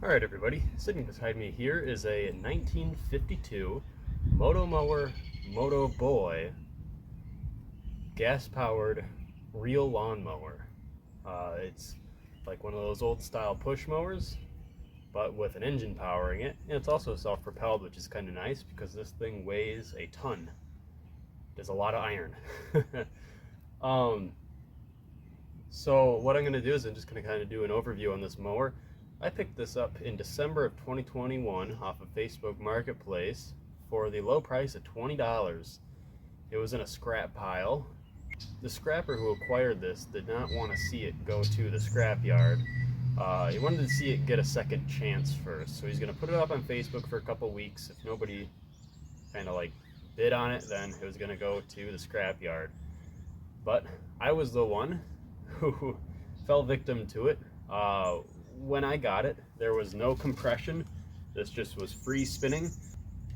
Alright everybody, sitting beside me here is a 1952 Moto-Mower Moto-Boy gas-powered reel lawnmower. It's like one of those old style push mowers, but with an engine powering it, and it's also self-propelled, which is kind of nice because this thing weighs a ton. There's a lot of iron. So what I'm going to do is I'm just going to kind of do an overview on this mower. I picked this up in December of 2021 off of Facebook Marketplace for the low price of $20. It was in a scrap pile. The scrapper who acquired this did not want to see it go to the scrap yard. He wanted to see it get a second chance first. So he's going to put it up on Facebook for a couple weeks. If nobody kind of like bid on it, then it was going to go to the scrap yard. But I was the one who fell victim to it. When I got it, there was no compression. This just was free spinning,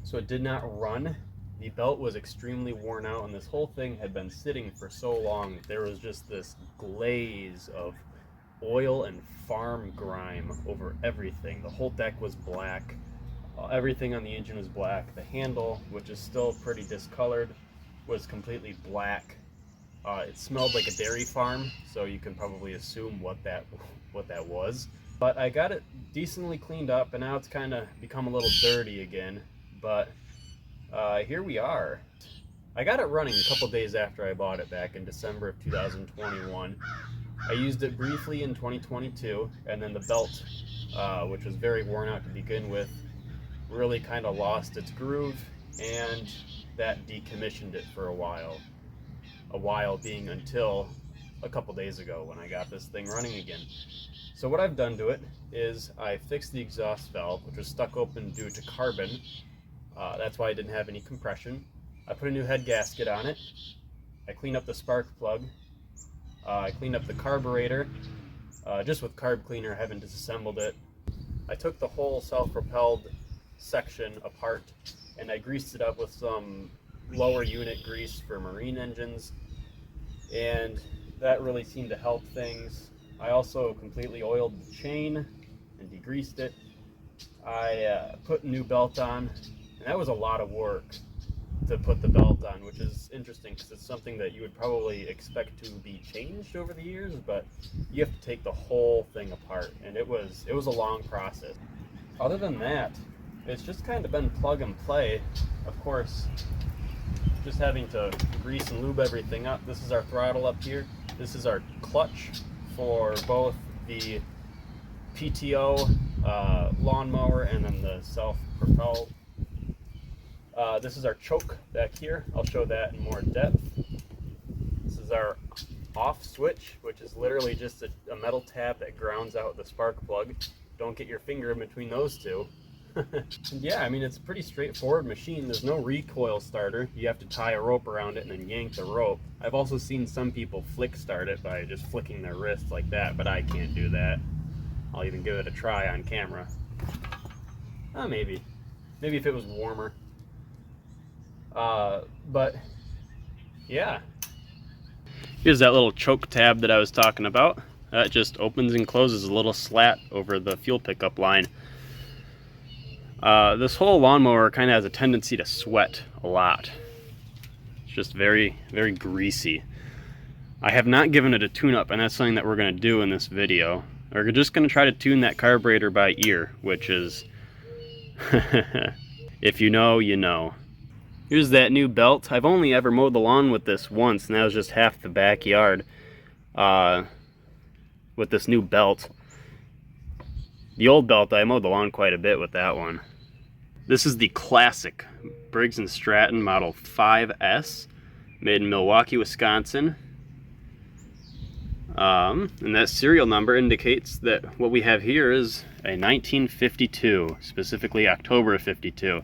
so it did not run. The belt was extremely worn out, and this whole thing had been sitting for so long. There was just this glaze of oil and farm grime over everything. The whole deck was black. Everything on the engine was black. The handle, which is still pretty discolored, was completely black. It smelled like a dairy farm, so you can probably assume what that was. But I got it decently cleaned up, and now it's kind of become a little dirty again. But here we are. I got it running a couple days after I bought it back in December of 2021. I used it briefly in 2022, and then the belt, which was very worn out to begin with, really kind of lost its groove, and that decommissioned it for a while. A while being until a couple days ago when I got this thing running again. So what I've done to it is I fixed the exhaust valve, which was stuck open due to carbon. That's why I didn't have any compression. I put a new head gasket on it. I cleaned up the spark plug. I cleaned up the carburetor, just with carb cleaner. I haven't disassembled it. I took the whole self-propelled section apart, and I greased it up with some lower unit grease for marine engines, and that really seemed to help things. I also completely oiled the chain and degreased it. I put a new belt on, and that was a lot of work to put the belt on, which is interesting because it's something that you would probably expect to be changed over the years, but you have to take the whole thing apart, and it was a long process. Other than that, it's just kind of been plug and play. Of course, just having to grease and lube everything up. This is our throttle up here. This is our clutch for both the PTO lawnmower and then the self-propelled. This is our choke back here. I'll show that in more depth. This is our off switch, which is literally just a metal tab that grounds out the spark plug. Don't get your finger in between those two. Yeah, I mean, it's a pretty straightforward machine. There's no recoil starter. You have to tie a rope around it and then yank the rope. I've also seen some people flick start it by just flicking their wrist like that, but I can't do that. I'll even give it a try on camera. Maybe if it was warmer. But yeah. Here's that little choke tab that I was talking about. That just opens and closes a little slat over the fuel pickup line. This whole lawnmower kind of has a tendency to sweat a lot. It's just very, very greasy. I have not given it a tune-up, and that's something that we're going to do in this video. We're just going to try to tune that carburetor by ear, which is, if you know, you know. Here's that new belt. I've only ever mowed the lawn with this once, and that was just half the backyard with this new belt. The old belt, I mowed the lawn quite a bit with that one. This is the classic Briggs & Stratton Model 5S, made in Milwaukee, Wisconsin. And that serial number indicates that what we have here is a 1952, specifically October of 52. A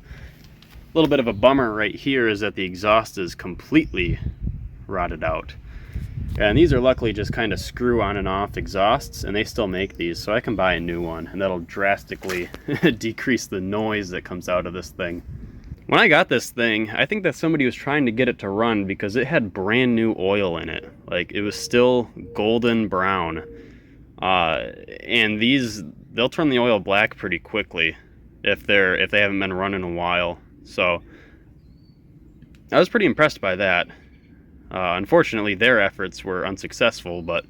little bit of a bummer right here is that the exhaust is completely rotted out. And these are luckily just kind of screw on and off exhausts, and they still make these, so I can buy a new one, and that'll drastically decrease the noise that comes out of this thing. When I got this thing, I think that somebody was trying to get it to run because it had brand new oil in it. Like, it was still golden brown. And these, they'll turn the oil black pretty quickly if they haven't been running a while. So I was pretty impressed by that. Unfortunately, their efforts were unsuccessful, but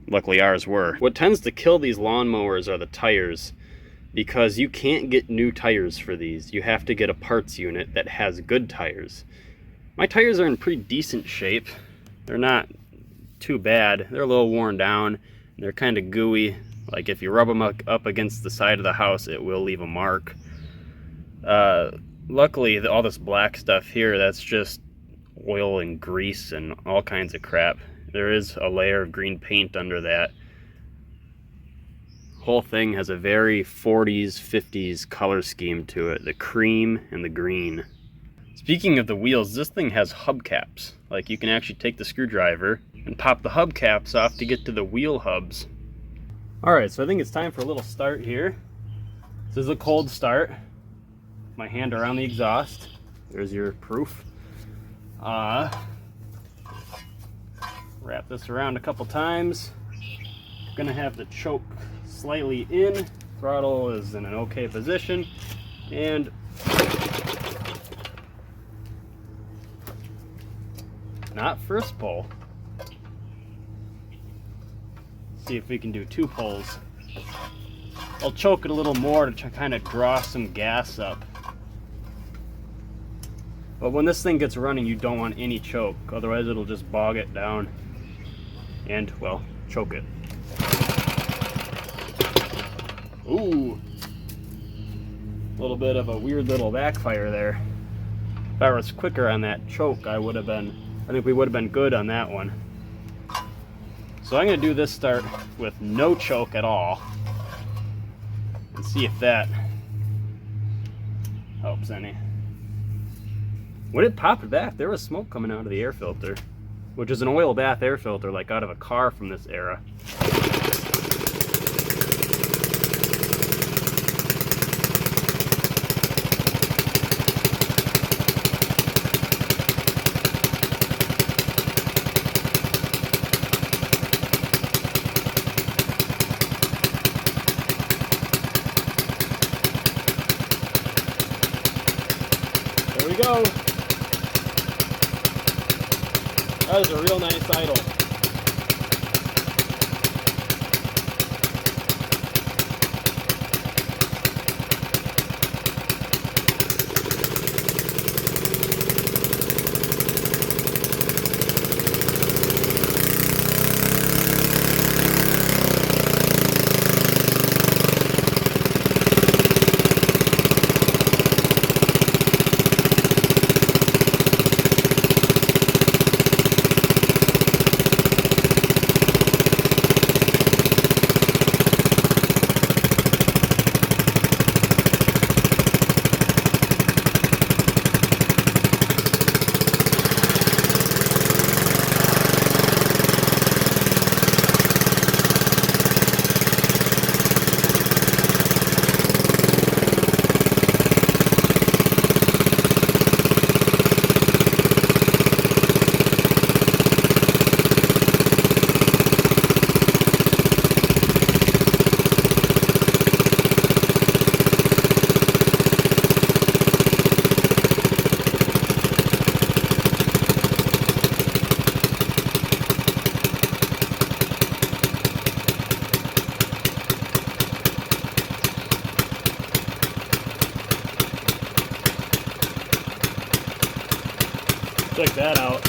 luckily ours were. What tends to kill these lawnmowers are the tires, because you can't get new tires for these. You have to get a parts unit that has good tires. My tires are in pretty decent shape. They're not too bad. They're a little worn down. They're kind of gooey. Like, if you rub them up against the side of the house, it will leave a mark. Luckily, all this black stuff here, that's just oil and grease and all kinds of crap. There is a layer of green paint under that. Whole thing has a very 40s, 50s color scheme to it. The cream and the green. Speaking of the wheels, this thing has hubcaps. Like, you can actually take the screwdriver and pop the hubcaps off to get to the wheel hubs. Alright, so I think it's time for a little start here. This is a cold start. My hand around the exhaust. There's your proof. Wrap this around a couple times. Gonna have the choke slightly in. Throttle is in an okay position. And not first pull. See if we can do 2 pulls. I'll choke it a little more to kind of draw some gas up. But when this thing gets running, you don't want any choke, otherwise it'll just bog it down and, well, choke it. Ooh, a little bit of a weird little backfire there. If I was quicker on that choke, I think we would have been good on that one. So I'm going to do this start with no choke at all and see if that helps any. When it popped back, there was smoke coming out of the air filter, which is an oil bath air filter, like out of a car from this era. There we go. That is a real nice idle. Check that out.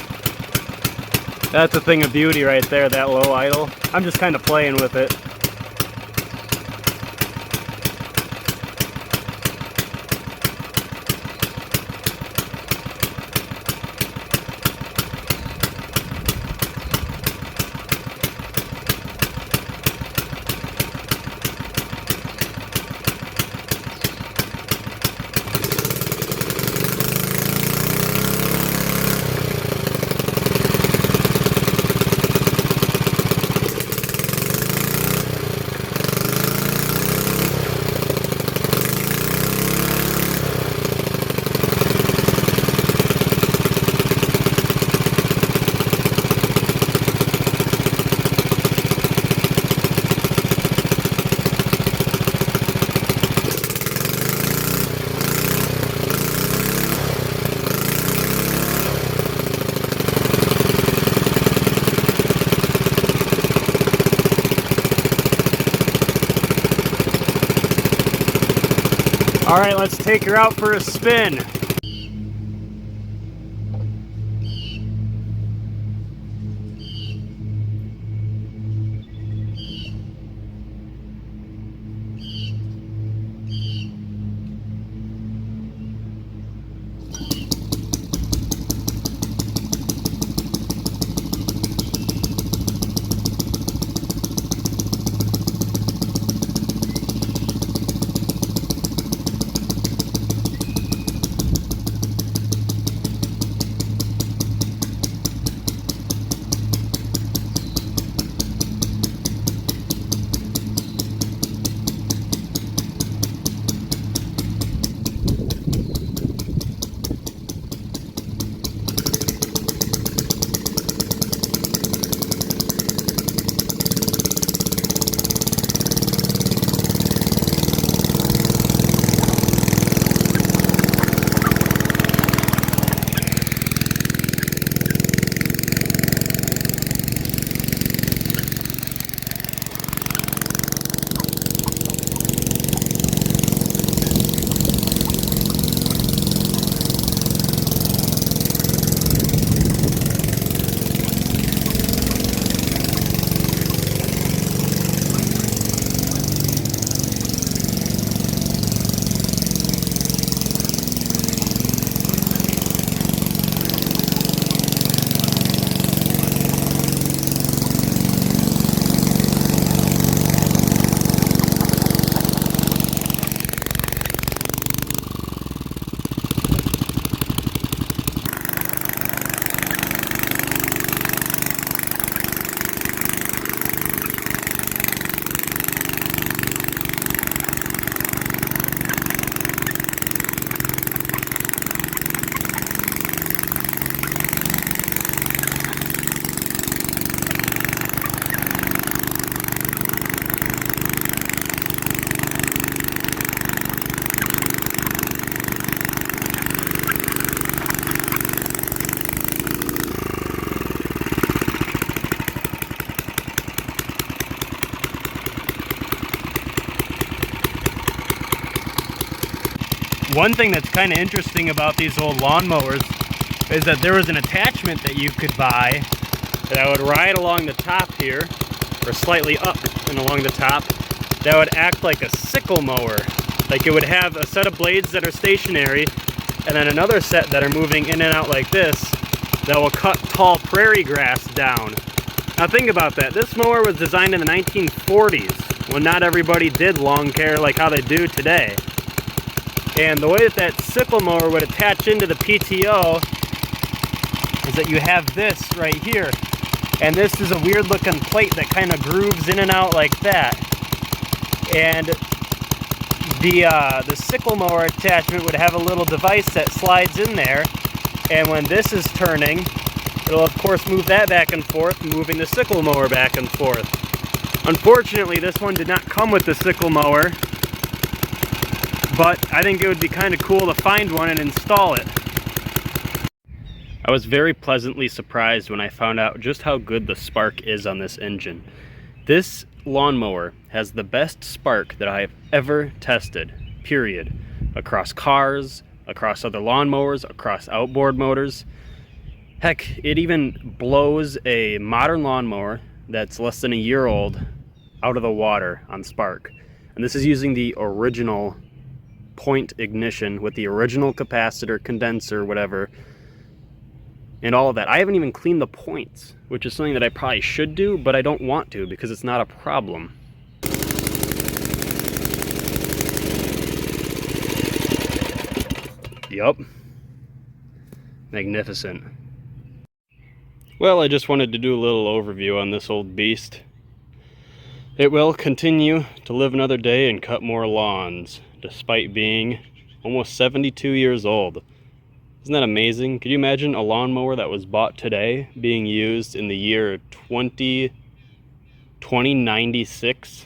That's a thing of beauty right there, that low idle. I'm just kind of playing with it. All right, let's take her out for a spin. One thing that's kind of interesting about these old lawnmowers is that there was an attachment that you could buy that I would ride along the top here, or slightly up and along the top, that would act like a sickle mower. Like it would have a set of blades that are stationary and then another set that are moving in and out like this that will cut tall prairie grass down. Now think about that. This mower was designed in the 1940s when not everybody did lawn care like how they do today. And the way that that sickle mower would attach into the PTO is that you have this right here. And this is a weird looking plate that kind of grooves in and out like that. And the sickle mower attachment would have a little device that slides in there. And when this is turning, it'll of course move that back and forth, moving the sickle mower back and forth. Unfortunately, this one did not come with the sickle mower, but I think it would be kind of cool to find one and install it. I was very pleasantly surprised when I found out just how good the spark is on this engine. This lawnmower has the best spark that I have ever tested, period. Across cars, across other lawnmowers, across outboard motors. Heck, it even blows a modern lawnmower that's less than a year old out of the water on spark. And this is using the original point ignition with the original capacitor, condenser, whatever, and all of that. I haven't even cleaned the points, which is something that I probably should do, but I don't want to because it's not a problem. Yup. Magnificent. Well, I just wanted to do a little overview on this old beast. It will continue to live another day and cut more lawns, despite being almost 72 years old. Isn't that amazing? Could you imagine a lawnmower that was bought today being used in the year 2096?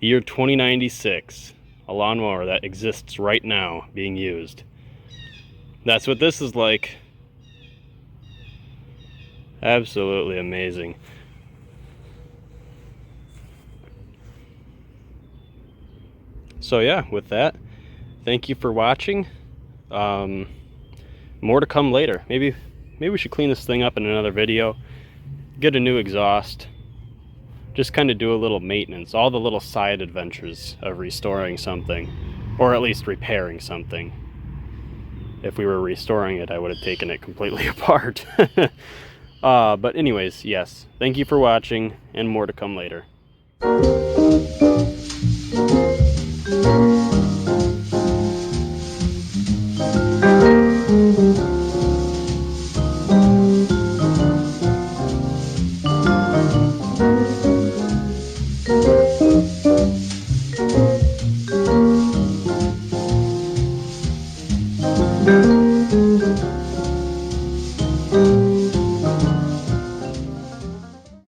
The year 2096. A lawnmower that exists right now being used. That's what this is like. Absolutely amazing. So yeah, with that, thank you for watching. More to come later. Maybe we should clean this thing up in another video, get a new exhaust, just kind of do a little maintenance, all the little side adventures of restoring something, or at least repairing something. If we were restoring it, I would have taken it completely apart. But anyways, yes, thank you for watching, and more to come later.